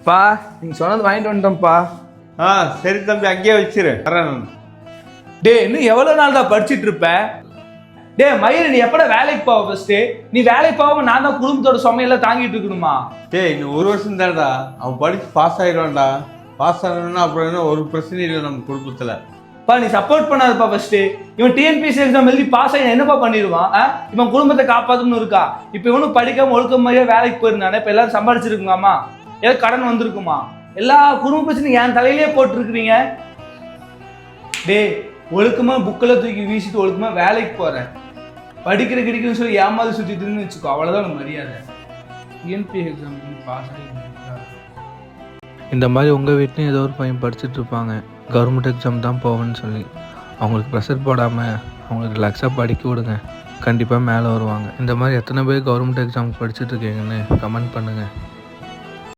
பா நீங்கள் சொன்னது வாங்கிட்டு வந்துட்டோம்ப்பா. சரி தம்பி, அங்கேயே வச்சிரு, வரேன் நான். டே இன்னும் எவ்வளோ நாள் தான் படிச்சுட்டு இருப்ப? டே மயிறு, நீ எப்படா வேலைக்கு போவ? ஃபர்ஸ்ட்டு நீ வேலைக்கு போகாம நான் தான் குடும்பத்தோட சுமையெல்லாம் தாங்கிட்டு இருக்கணுமா? இன்னும் 1 வருஷம் தான்டா, அவன் படிச்சு பாஸ் ஆயிடுவான்டா. பாஸ் ஆகணும்னா அப்புறம் என்ன, ஒரு பிரச்சனையும் இல்லை நம்ம குடும்பத்தில். பா நீ சப்போர்ட் பண்ணாதப்பா. ஃபர்ஸ்ட்டு இவன் டிஎன்பிஎஸ்சி எக்ஸாம் எழுதி பாஸ் ஆகி என்னப்பா பண்ணிடுவான்? இவன் குடும்பத்தை காப்பாற்றணும்னு இருக்கா? இப்போ இவனும் படிக்காம ஒழுக்க மாதிரியே வேலைக்கு போயிருந்தானே, இப்போ எல்லாரும் சம்பாதிச்சிருக்குமாமா, ஏதாவது கடன் வந்திருக்குமா? எல்லா குடும்ப பிரச்சனையும் என் தலையிலே போட்டுருக்குறீங்க. டே ஒழுக்கமா புக்கில் தூக்கி வீசிட்டு ஒழுக்கமா வேலைக்கு போகிறேன். படிக்கிற கிடைக்குன்னு சொல்லி ஏமாந்து சுற்றிட்டுன்னு வச்சுக்கோ, அவ்வளோதான் மரியாதை. டிஎன்பிஎஸ்சி எக்ஸாம் பாஸ் ஆகி இந்த மாதிரி உங்கள் வீட்லேயும் ஏதோ ஒரு பையன் படிச்சுட்டு இருப்பாங்க, கவர்மெண்ட் எக்ஸாம் தான் போவேன்னு சொல்லி. அவங்களுக்கு ப்ரெஷர் போடாமல் அவங்களுக்கு ரிலாக்ஸாக படிக்க விடுங்க, கண்டிப்பாக மேலே வருவாங்க. இந்த மாதிரி எத்தனை பேர் கவர்மெண்ட் எக்ஸாம் படிச்சுட்டு இருக்கீங்கன்னு கமெண்ட் பண்ணுங்கள்.